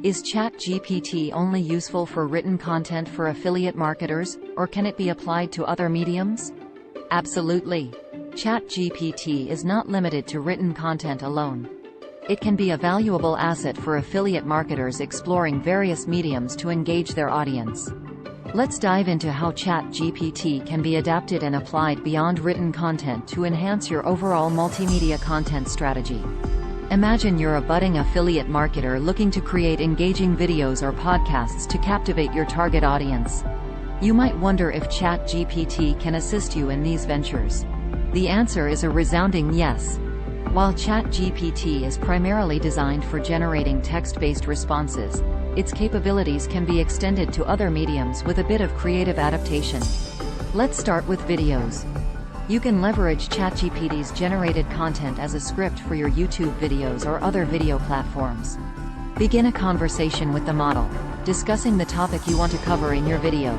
Is ChatGPT only useful for written content for affiliate marketers, or can it be applied to other mediums? Absolutely. ChatGPT is not limited to written content alone. It can be a valuable asset for affiliate marketers exploring various mediums to engage their audience. Let's dive into how ChatGPT can be adapted and applied beyond written content to enhance your overall multimedia content strategy. Imagine you're a budding affiliate marketer looking to create engaging videos or podcasts to captivate your target audience. You might wonder if ChatGPT can assist you in these ventures. The answer is a resounding yes. While ChatGPT is primarily designed for generating text-based responses, its capabilities can be extended to other mediums with a bit of creative adaptation. Let's start with videos. You can leverage ChatGPT's generated content as a script for your YouTube videos or other video platforms. Begin a conversation with the model, discussing the topic you want to cover in your video.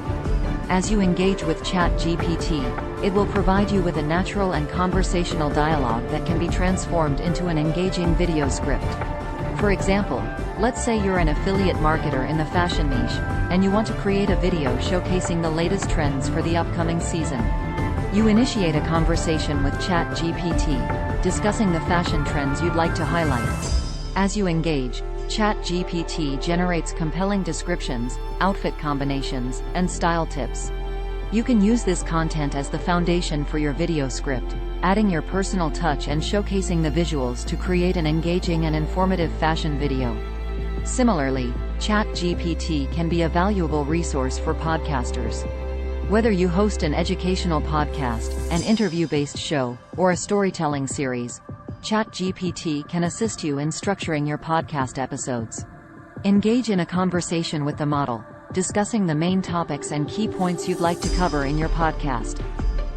As you engage with ChatGPT, it will provide you with a natural and conversational dialogue that can be transformed into an engaging video script. For example, let's say you're an affiliate marketer in the fashion niche, and you want to create a video showcasing the latest trends for the upcoming season. You initiate a conversation with ChatGPT, discussing the fashion trends you'd like to highlight. As you engage, ChatGPT generates compelling descriptions, outfit combinations, and style tips. You can use this content as the foundation for your video script, adding your personal touch and showcasing the visuals to create an engaging and informative fashion video. Similarly, ChatGPT can be a valuable resource for podcasters. Whether you host an educational podcast, an interview-based show, or a storytelling series, ChatGPT can assist you in structuring your podcast episodes. Engage in a conversation with the model, discussing the main topics and key points you'd like to cover in your podcast.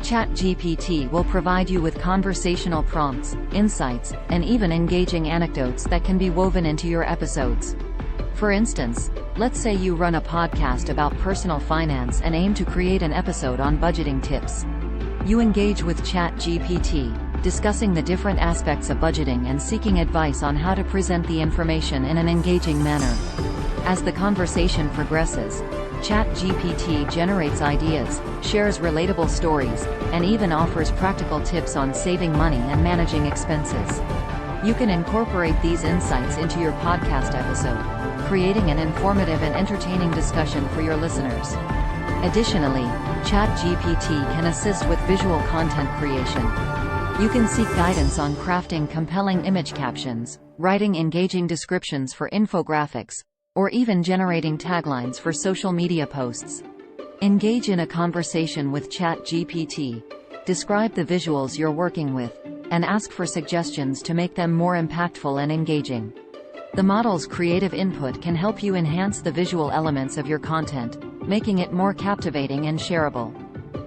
ChatGPT will provide you with conversational prompts, insights, and even engaging anecdotes that can be woven into your episodes. For instance, let's say you run a podcast about personal finance and aim to create an episode on budgeting tips. You engage with ChatGPT, discussing the different aspects of budgeting and seeking advice on how to present the information in an engaging manner. As the conversation progresses, ChatGPT generates ideas, shares relatable stories, and even offers practical tips on saving money and managing expenses. You can incorporate these insights into your podcast episode, creating an informative and entertaining discussion for your listeners. Additionally, ChatGPT can assist with visual content creation. You can seek guidance on crafting compelling image captions, writing engaging descriptions for infographics, or even generating taglines for social media posts. Engage in a conversation with ChatGPT, describe the visuals you're working with, and ask for suggestions to make them more impactful and engaging. The model's creative input can help you enhance the visual elements of your content, making it more captivating and shareable.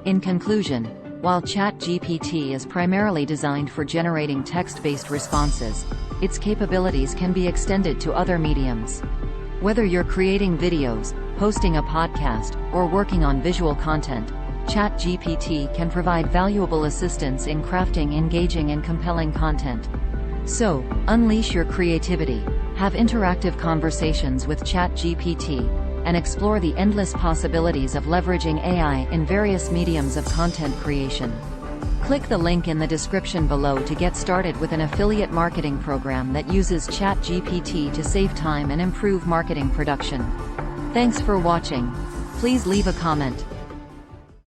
In conclusion, while ChatGPT is primarily designed for generating text-based responses, its capabilities can be extended to other mediums. Whether you're creating videos, hosting a podcast, or working on visual content, ChatGPT can provide valuable assistance in crafting engaging and compelling content. So, unleash your creativity, have interactive conversations with ChatGPT, and explore the endless possibilities of leveraging AI in various mediums of content creation. Click the link in the description below to get started with an affiliate marketing program that uses ChatGPT to save time and improve marketing production. Thanks for watching. Please leave a comment,